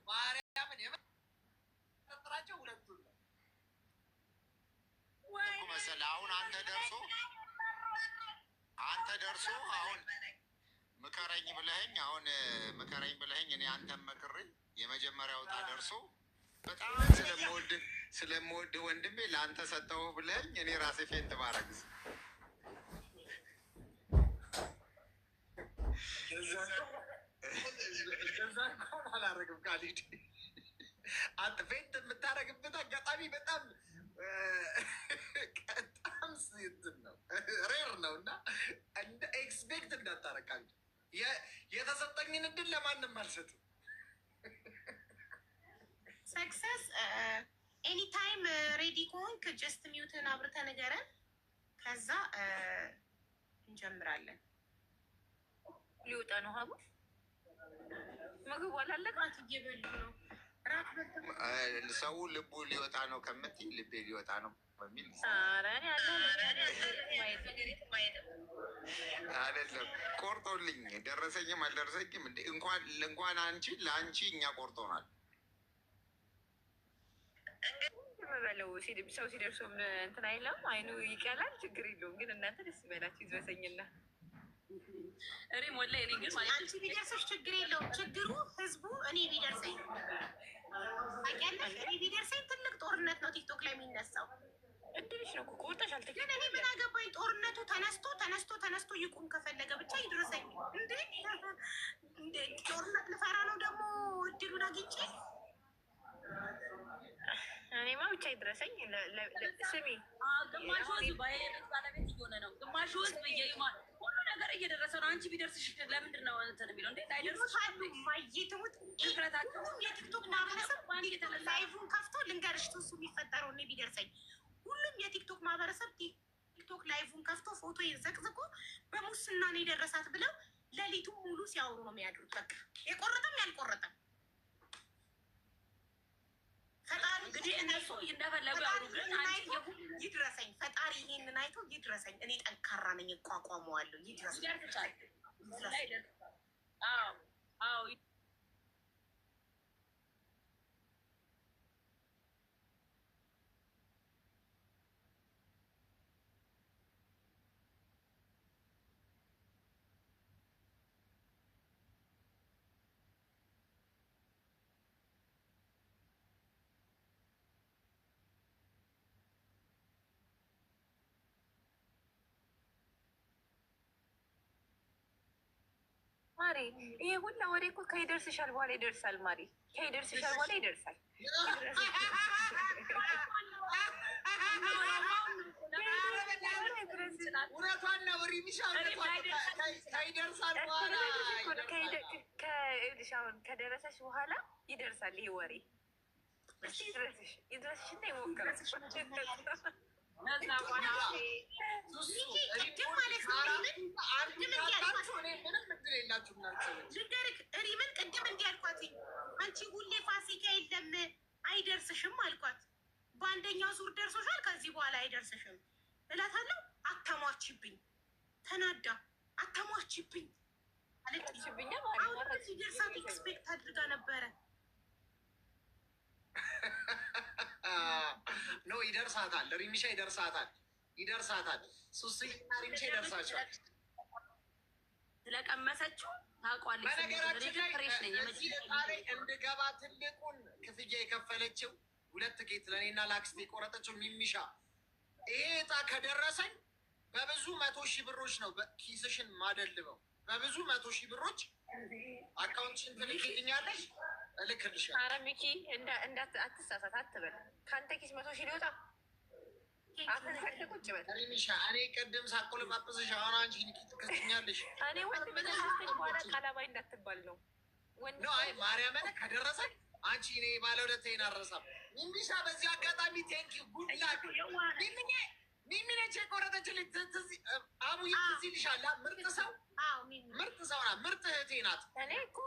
ማርያምን የመጠራቸው ሁለቱን ነው መሰለህ። አሁን አንተ ደርሶ አሁን ምከረኝ ብለኸኝ እኔ አንተን መክሬ የመጀመሪያው ዕጣ ደርሶ በጣም ስለምወድህ ወንድሜ ለአንተ ሰጠሁ ብለኸኝ እኔ ራሴ ፌንት ባረግዝ አላረግም። ካሊድ አንተ ፌንት የምታረግበት አጋጣሚ በጣም እንትን ነው ሬር ነው እና እንደ ኤክስፔክት እንዳታረቃል። የተሰጠኝን እድል ለማንም አልሰጥም። ሰክሰስ ኤኒታይም ሬዲ ከሆንክ ጀስት ሚውትን አብርተህ ንገረን፣ ከዛ እንጀምራለን። ሊወጣ ነው ሀቡ ምግቡ አላለቀ እየበሉ ነው። ሰው ልቡ ሊወጣ ነው ከምትይ ልቤ ሊወጣ ነው በሚል አይደለም። ቆርጦልኝ ደረሰኝም አልደረሰኝም እንኳን አንቺ ለአንቺ እኛ ቆርጦናል። በለው ሰው ሲደርሰው እንትን አይለም አይኑ ይቀላል። ችግር የለውም ግን እናንተ ደስ ይበላችሁ ይድረሰኝና አንቺ ቢደርሰሽ ችግር የለውም። ችግሩ ህዝቡ እኔ ቢደርሰኝ ታውቂያለሽ፣ እኔ ቢደርሰኝ ትልቅ ጦርነት ነው ቲክቶክ ላይ የሚነሳው። እድልሽ ነው ቆርጠሻል። ግን እኔ ምን አገባኝ? ጦርነቱ ተነስቶ ይቁም ከፈለገ ብቻ ይድረሰኝ። እንዴ ጦርነት ልፈራ ነው ደግሞ እድሉን አግኝቼ? እኔማ ብቻ ይድረሰኝ። ስሚ ግማሹ ህዝብ ባለቤት እየሆነ ነው፣ ግማሹ ህዝብ ሁሉ ነገር እየደረሰ ነው። አንቺ ቢደርስሽ ለምንድን ነው እንትን የሚለው? እንዴት አይደርስም? ማየትሙት የቲክቶክ ማህበረሰብ ላይቭን ከፍቶ ልንገርሽ እሱ የሚፈጠረው እኔ ቢደርሰኝ ሁሉም የቲክቶክ ማህበረሰብ ቲክቶክ ላይቭን ከፍቶ ፎቶ ዘቅዝቆ በሙስና ነው የደረሳት ብለው ሌሊቱን ሙሉ ሲያወሩ ነው የሚያድሩት። በቃ የቆረጠም ያልቆረጠም ፈጣሪ እንግዲህ እነሱ እንደፈለጉ ያወሩ። ግን ይድረሰኝ ፈጣሪ ይሄንን አይቶ ይድረሰኝ። እኔ ጠንካራ ነኝ፣ እቋቋመዋለሁ። ይድረሰኝ። አዎ ማሪ ይሄ ሁላ ወሬ እኮ ከይደርስሻል በኋላ ይደርሳል። ማሪ ከይደርስሻል በኋላ ይደርሳል። እውነቷን ነው። ከደረሰሽ በኋላ ይደርሳል ይሄ ወሬ። ይድረስሽና ይሞክራል። ሪምን ቅድም እንዲያልኳት አንቺ ሁሌ ፋሲካ የለም አይደርስሽም አልኳት። በአንደኛው ዙር ደርሶሻል፣ ከዚህ በኋላ አይደርስሽም እላታለሁ። አታሟችብኝ፣ ተናዳ አታሟችብኝ አለችብኛ። አሁን ሲደርሳት ኤክስፔክት አድርጋ ነበረ። ኖ ይደርሳታል፣ ሪሚሻ ይደርሳታል። ሱስ ሪሚሻ ይደርሳቸዋል። ስለቀመሰችው ታውቋለች። በነገራችን ላይ እንድገባ ትልቁን ክፍያ የከፈለችው 2 ትኬት ለእኔና ለአክስቴ የቆረጠችው ሚሚሻ። ይሄ ዕጣ ከደረሰኝ በብዙ 100,000 ብሮች ነው ኪስሽን ማደልበው። በብዙ 100,000 ብሮች አካውንትሽን ትልክልኛለሽ፣ እልክልሻለሁ። ኧረ ሚኪ አትሳሳት አትበል። ከአንተ ኪስ 100,000 ሊወጣ ቁጭ በል። ሚሚሻ እኔ ቅድም ሳቆለጳጵስሽ አሁን አንቺ ትከስኛለሽ። እኔ ወንድ በደረሰኝ በኋላ ቃላባይ እንዳትባል ነው። አይ ማርያምን ከደረሰኝ አንቺ እኔ ባለ 2 አልረሳም። ሚሚሻ በዚህ አጋጣሚ ቴንኪው ጉድላክ ሚሚ ነች የቆረጠችልኝ። አቡ ትዝ ይልሻል። ምርጥ ሰው ናት፣ ምርጥ እህቴ ናት። እኔ እኮ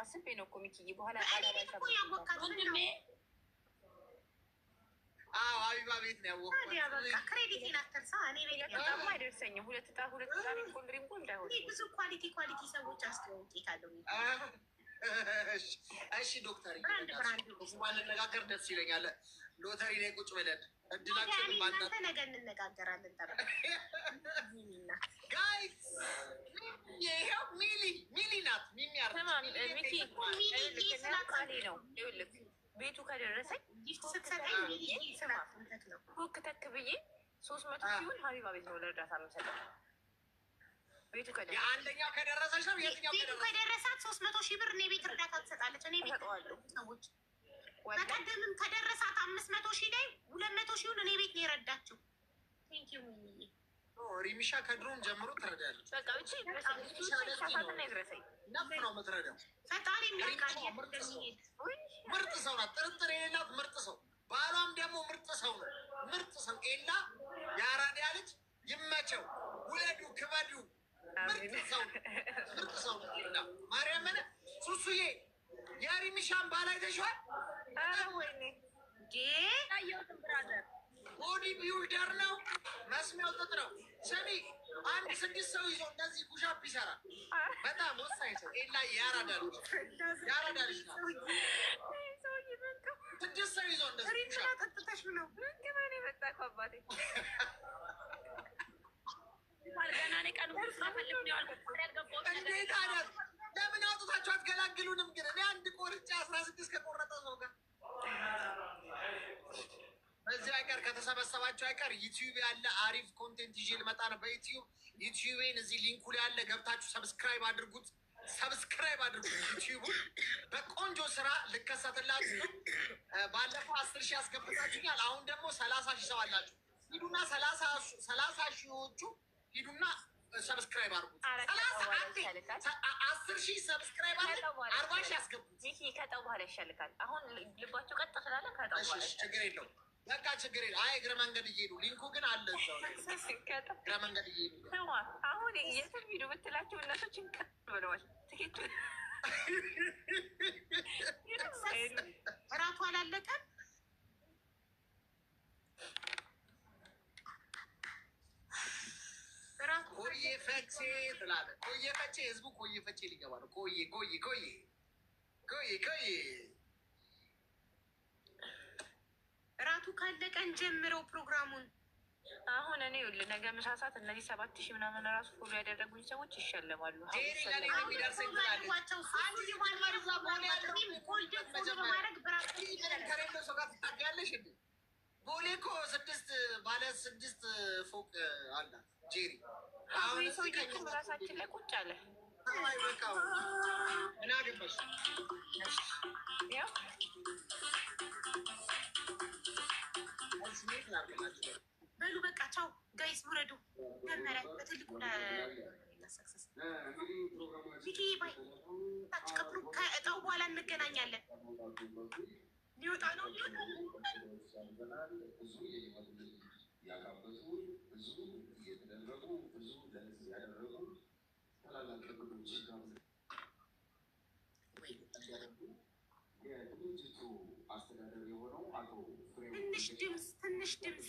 አስቤ ነው እኮ ሚኪዬ በኋላ ቃላባይ ወንድሜ አቢባ ቤት ነው ያወቅሁት። ክሬዲቴን አትርሳ። እኔ ቤት አይደርሰኝም። ሁለት ጣ ኮንድሪም እኮ እንዳይሆን ብዙ ኳሊቲ ሰዎች አስተዋውቄታለሁ። እሺ ዶክተር ማንነጋገር ደስ ይለኛል። ሎተሪ ላይ ቁጭ ብለን እድላችንን ባናንተ ነገ እንነጋገራለን። ጋይስ ይሄው ሚሊ ናት። ቤቱ ከደረሰኝ ፎክ ተክ ብዬ 300 ሲሆን ሀቢባ ቤት ነው ለእርዳታ የምሰጠው። ቤቱ የአንደኛው ከደረሰች ነው። የትኛው ከደረሳት 300 ሺህ ብር እኔ ቤት እርዳታ ትሰጣለች። እኔ ቤት ሰዎች በቀደምም ከደረሳት 500 ሺህ ላይ 200 ሺውን እኔ ቤት ነው የረዳችው። ቴንኪው ሪሚሻ ከድሮም ጀምሮ ትረዳለች። በቃ ብቻ ይድረሰኝ ይድረሰኝ ነፍ ነው የምትረዳው። ፈጣሪ ምርጥ ሰው ናት። ጥርጥር የሌላት ምርጥ ሰው። ባሏም ደግሞ ምርጥ ሰው ነው። ምርጥ ሰው ኤላ የአራዳ ልጅ ይመቸው። ውለዱ ክበዱ። ምርጥ ሰው ምርጥ ሰው ነው። ማርያምን ሱሱዬ የሪሚሻን ባል አይተሽዋል? ቦዲ ቢውልደር ነው። መስሚያው ጥጥ ነው። ስሚ አንድ 6 ሰው ይዞ እንደዚህ ኩሻፕ ይሰራል። በጣም ወሳኝ ሰው ኤላ የአራዳ ልጅ ነው። 6 ሰው ይዞ እንደዚህ ጠጥተሽ ነው ምንግበን የመጣ አባቴ እንዴት አይነት ለምን አውጥታችሁ አትገላግሉንም? ግን እኔ አንድ ቆርጬ 16 ከቆረጠ ሰው ጋር በዚህ አይቀር ከተሰበሰባቸው አይቀር ዩቲዩብ ያለ አሪፍ ኮንቴንት ይዤ ልመጣ ነው። ዩቲዩቤን እዚህ ሊንኩ ላይ ያለ ገብታችሁ ሰብስክራይብ አድርጉት። ዩቲዩቡን በቆንጆ ስራ ልከሰትላችሁ። ባለፈው 10 ሺህ ያስገብታችሁኛል። አሁን ደግሞ 30 ሺህ ሰው አላችሁ። ሂዱና 30 ሺዎቹ ሂዱና ሰብስክራይብ አድርጉት። 10 ሺህ ሰብስክራይብ አለ 40 ሺህ ያስገቡት። ከጠው በኋላ ይሻልካል። አሁን ልባቸው ቀጥ ስላለ ከጠው በኋላ ችግር የለውም። በቃ ችግር የለውም። አይ እግረ መንገድ እየሄዱ ሊንኩ ግን አለ እዛው እግረ መንገድ እየሄዱ አሁን የትም ሂዱ ብትላቸው እነሱ ጭንቀት ብለዋል። ትኬቱ እራቱ አላለቀም። ኮዬ ፈቼ ትላለህ። ኮዬ ፈቼ ህዝቡ ኮዬ ፈቼ ሊገባ ነው። ኮዬ እራቱ ካለቀን ጀምረው ፕሮግራሙን አሁን እኔ ይኸውልህ ነገ ምሳ ሰዓት እነዚህ 7 ሺህ ምናምን ራሱ ፎሎ ያደረጉኝ ሰዎች ይሸለማሉ። ቦሌ እኮ 6 ፎቅ አላት ጄሪ። አሁን ሰው ራሳችን ላይ ቁጭ አለ። ምን አገባሽ? በሉ በቃ ቻው ጋይስ፣ ውረዱ። ጀመረ በትልቁ ባይ ከእጣው በኋላ እንገናኛለን። ሊወጣ ነው ትንሽ ድምፅ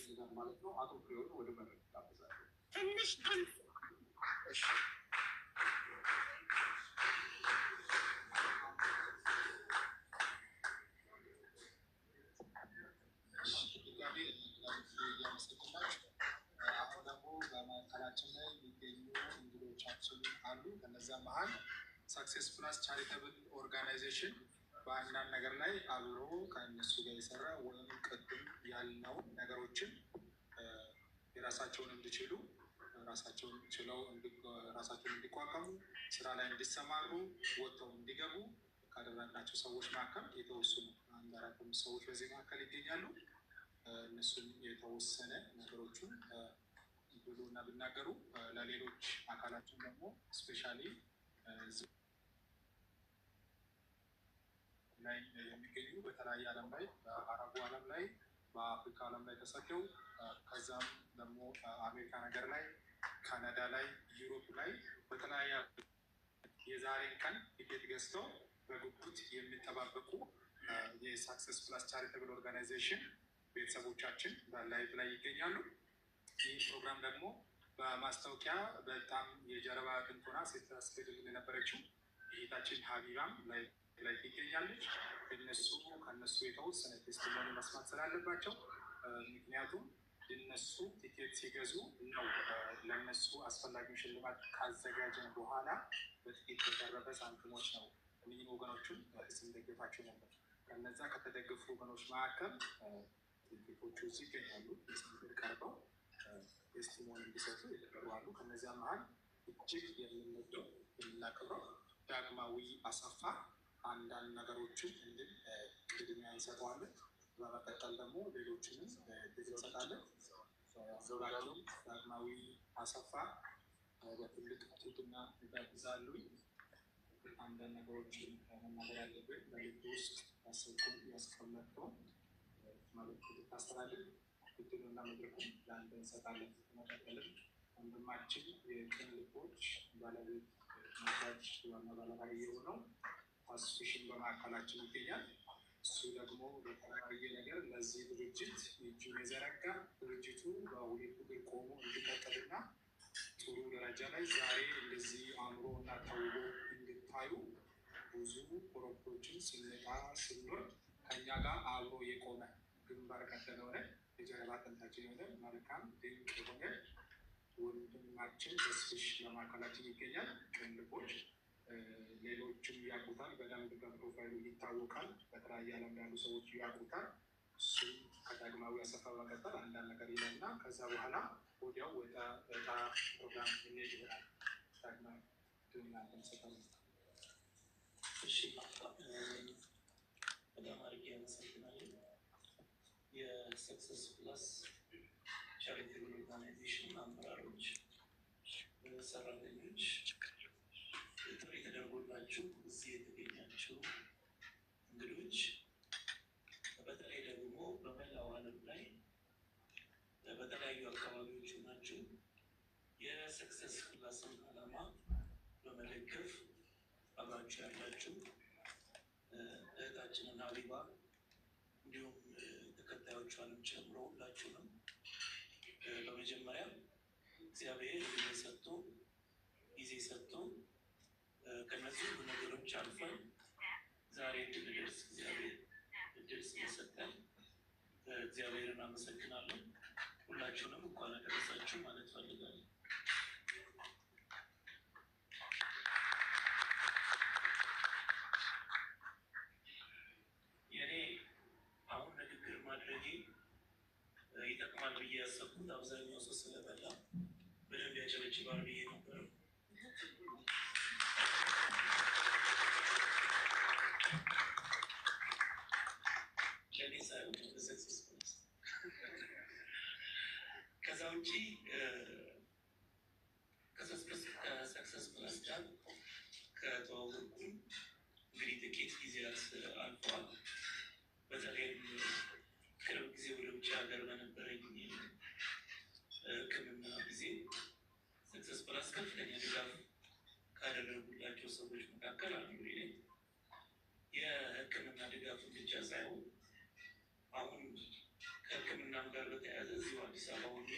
አሁን ደግሞ በማዕከላችን ላይ የሚገኙ እንግዶቻችን አሉ። ከነዛ መሀል ሳክሴስ ፕላስ ቻሪተብል ኦርጋናይዜሽን በአንዳንድ ነገር ላይ አብሮ ከእነሱ ጋር የሰራ ወይም ቅድም ያልነው ነገሮችን የራሳቸውን እንዲችሉ ራሳቸውን ችለው ራሳቸውን እንዲቋቋሙ ስራ ላይ እንዲሰማሩ ወጥተው እንዲገቡ ካደረግናቸው ሰዎች መካከል የተወሰኑ 1-4 ሰዎች በዚህ መካከል ይገኛሉ። እነሱም የተወሰነ ነገሮችን ብሉ እና ቢናገሩ ለሌሎች አካላችን ደግሞ ስፔሻሊ ላይ የሚገኙ በተለያየ ዓለም ላይ በአረቡ ዓለም ላይ በአፍሪካ ዓለም ላይ ተሰደው ከዛም ደግሞ አሜሪካ ነገር ላይ ካናዳ ላይ ዩሮፕ ላይ በተለያየ የዛሬን ቀን ቲኬት ገዝተው በጉጉት የሚጠባበቁ የሳክሰስ ፕላስ ቻሪተብል ኦርጋናይዜሽን ቤተሰቦቻችን በላይቭ ላይ ይገኛሉ። ይህ ፕሮግራም ደግሞ በማስታወቂያ በጣም የጀርባ አጥንት ሆና ስታስገድልን የነበረችው እህታችን ሀቢባም ላይ ትገኛለች። ከነሱ የተወሰነ ቴስቲሞኒ መስማት ስላለባቸው ምክንያቱም እነሱ ቲኬት ሲገዙ ነው ለእነሱ አስፈላጊው ሽልማት ካዘጋጀን በኋላ በጥቂት በቀረበ ሳንቲሞች ነው እኒህን ወገኖቹን ስንደግፋቸው ነበር። ከነዛ ከተደገፉ ወገኖች መካከል ቲኬቶቹ እዚህ ይገኛሉ። ስንግድ ቀርበው ቴስቲሞኒ እንዲሰጡ የተቀሩ አሉ። ከነዚያ መሀል እጅግ የምንወደው የምናከብረው ዳግማዊ አሰፋ አንዳንድ ነገሮችን እንድን ቅድሚያ እንሰጠዋለን። በመቀጠል ደግሞ ሌሎችንም ጊዜ እንሰጣለን። ዘውላቸው ዳግማዊ አሰፋ በትልቅ ትህትና ይጋብዛሉ። አንዳንድ ነገሮችን መናገር ያለብን በልብ ውስጥ ያሰብኩን ያስቀመጥነው መልዕክት ልታስተላልፍ እድሉና መድረኩን ለአንተ እንሰጣለን። በመቀጠልም ወንድማችን የቅን ልቦች ባለቤት መስራች ዋና ባለራዕይ የሆነው አስፊሽን በማዕከላችን ይገኛል። እሱ ደግሞ በተለያየ ነገር ለዚህ ድርጅት እጁን የዘረጋ ድርጅቱ በሁለቱ እግር ቆሞ እንዲቀጥልና ጥሩ ደረጃ ላይ ዛሬ እንደዚህ አምሮ እና ተውቦ እንድታዩ ብዙ ኮረብቶችን ስንጣ ስንወርድ ከኛ ጋር አብሮ የቆመ ግንባር ቀደም የሆነ የጀርባ አጥንታችን የሆነ መልካም ድንቅ የሆነ ወንድማችን ተስፍሽ በማዕከላችን ይገኛል። ቅን ልቦች ሌሎችም ያውቁታል። በደንብ በፕሮፋይሉ ይታወቃል። በተለያየ ዓለም ያሉ ሰዎች ያውቁታል። እሱም ከዳግማዊ አሰፋ በመቀጠል አንዳንድ ነገር ይለና ከዛ በኋላ ወዲያው ወደ ዕጣ ፕሮግራም እንሄድ ይሆናል። ዳግማዊ ድና ተመሰጠ። እሺ በጣም አድርጌ አመሰግናለሁ። የሰክሰስ ፕላስ ቻሪቴብል ኦርጋናይዜሽን አመራሮች፣ ሰራተኞች፣ ጥሪ ተደርጎላችሁ እዚህ የተገኛችሁ እንግዶች፣ በተለይ ደግሞ በመላው ዓለም ላይ በተለያዩ አካባቢዎች ናችሁ የሰክሰስ ፕላስን ዓላማ በመደገፍ አብራችሁ ያላችሁ እህታችንን ሀቢባ እንዲሁም ተከታዮቿንም ጨምሮ ሁላችሁንም በመጀመሪያ እግዚአብሔር እድሜ ሰጥቶ ጊዜ ሰጥቶ ከነዚህ ሁሉ ነገሮች አልፈን ዛሬ እንድንደርስ እግዚአብሔር እድል ስለሰጠን እግዚአብሔርን አመሰግናለሁ። ሁላችሁንም እንኳን አደረሳችሁ ማለት ፈልጋለሁ። የኔ አሁን ንግግር ማድረጌ ይጠቅማል ብዬ ያሰብኩት አብዛኛው ሰው ስለበላ በደንብ ያጨበጭባል ብዬ ነበር። ለእኔ ሳይሆን ለሰክሰስ ፕላስ። ከዛ ውጭ ከሰክሰስ ፕላስ ጋር ከተዋወቅኩኝ እንግዲህ ጥቂት ጊዜያት አልፈዋል። በተለይም ቅርብ ጊዜ ወደ ውጭ ሀገር በነበረኝ ሕክምና ጊዜ ሰክሰስ ፕላስ ከፍተኛ ድጋፍ ካደረጉላቸው ሰዎች መካከል አንዱ ነኝ። የሕክምና ድጋፍ ብቻ ሳይሆን አሁን ከሕክምናም ጋር በተያያዘ እዚሁ አዲስ አበባ ሆኜ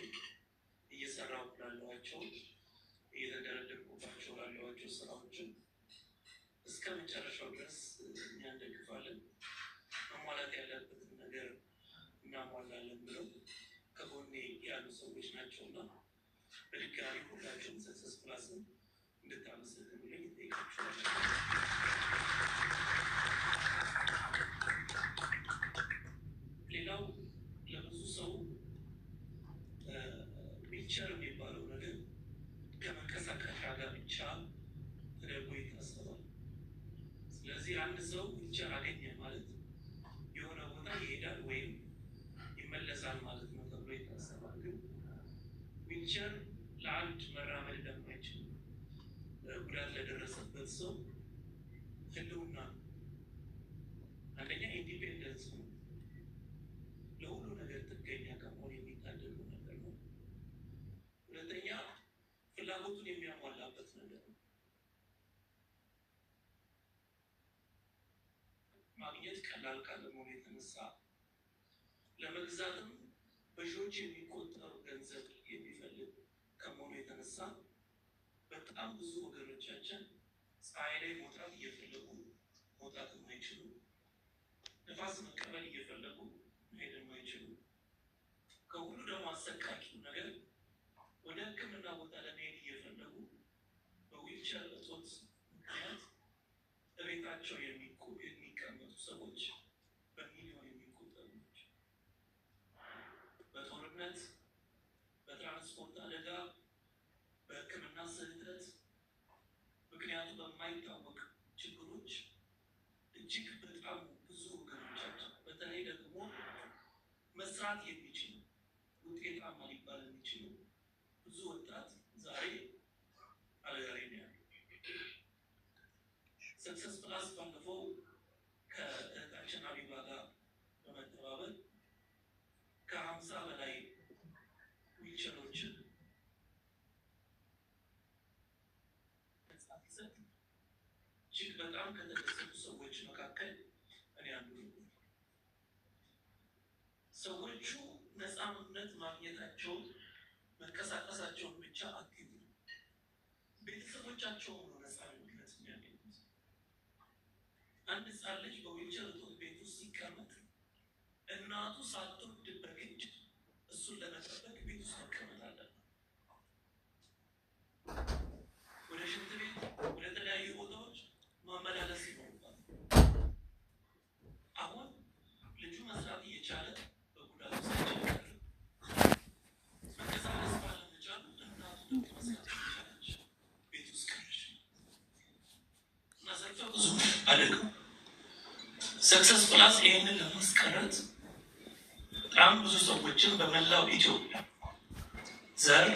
እየሰራሁ ላለኋቸው እየተደረደርኩባቸው ላለኋቸው ስራዎችን እስከ መጨረሻው ድረስ እኛ እንደግፋለን፣ መሟላት ያለበትን ነገር እናሟላለን ብለው ከጎኔ ያሉ ሰዎች ናቸውና በድጋሚ ሁላችሁም ሰክሰስ ፕላስን እንድታመሰግኑልኝ እጠይቃችኋለሁ። ሌላው ለብዙ ሰው ዊልቸር የሚባለው ነገር ከመንቀሳቀሻ ጋር ብቻ ተደርጎ ይታሰባል። ስለዚህ አንድ ሰው ዊልቸር አገኘ ማለት የሆነ ቦታ ይሄዳል ወይም ይመለሳል ማለት ነው ተብሎ ይታሰባል። ግን ዊልቸር ለአንድ መራመድ ለማይችል ጉዳት ለደረሰበት ሰው ህልውና ነው። አንደኛ ኢንዲፔንደንስ ነው። ለሁሉ ነገር ጥገኛ ከመሆን የሚታደሉ ነገር ነው። ሁለተኛ ፍላጎቱን የሚያሟላበት ነገር ነው። ማግኘት ቀላል ካለመሆኑ የተነሳ ለመግዛትም በሺዎች የሚቆጠሩ ገንዘብ የሚፈልግ ከመሆኑ የተነሳ በጣም ብዙ ወገኖቻችን እስከ ፀሐይ ላይ መውጣት እየፈለጉ መውጣት የማይችሉ፣ ንፋስ መቀበል እየፈለጉ መሄድ የማይችሉ፣ ከሁሉ ደግሞ አሰቃቂው ነገር ወደ ሕክምና ቦታ ለመሄድ እየፈለጉ በዊልቸር እጦት ምክንያት በቤታቸው የሚቀመጡ ሰዎች በሚሊዮን የሚቆጠሩ ናቸው። በጦርነት፣ በትራንስፖርት አደጋ፣ በሕክምና ስህተት ምክንያቱ በማይታወቅ ችግሮች እጅግ በጣም ብዙ ወገኖቻችን በተለይ ደግሞ መስራት የሚችሉ ውጤታማ ሊባል የሚችሉ ብዙ ወጣት ዛሬ አደጋ ላይ ነው ያለው። ሰክሰስ ፕላስ ባለፈው ከእህታችን ሀቢባ ጋር በመተባበር ከ50 በላይ ዊልቸሮችን እጅግ በጣም ከተደሰቱ ሰዎች መካከል እኔ አንዱ ነው። ሰዎቹ ነፃነት ማግኘታቸውን መንቀሳቀሳቸውን ብቻ አትይዙ፣ ቤተሰቦቻቸውን ነው ነፃነት የሚያገኙት። አንድ ህፃን ልጅ በዊልቸር እጦት ቤት ውስጥ ሲቀመጥ እናቱ ሳትወድ በግድ እሱን ለመጠበቅ ቤት ውስጥ መቀመጥ አለበት። ወደ ሽንት ቤት፣ ወደ ተለያዩ ቦታዎች ማመላለስ ይኖርባል። አሁን ልጁ መስራት እየቻለ በጉዳቱ ሳይችል መንቀሳቀስ ባለመቻሉ እናቱ ደግሞ መስራት እየቻለች ቤት ውስጥ ቀረች እና ዘርፈ ብዙ አደጋ። ሰክሰስ ፕላስ ይህንን ለማስቀረት በጣም ብዙ ሰዎችን በመላው ኢትዮጵያ ዘር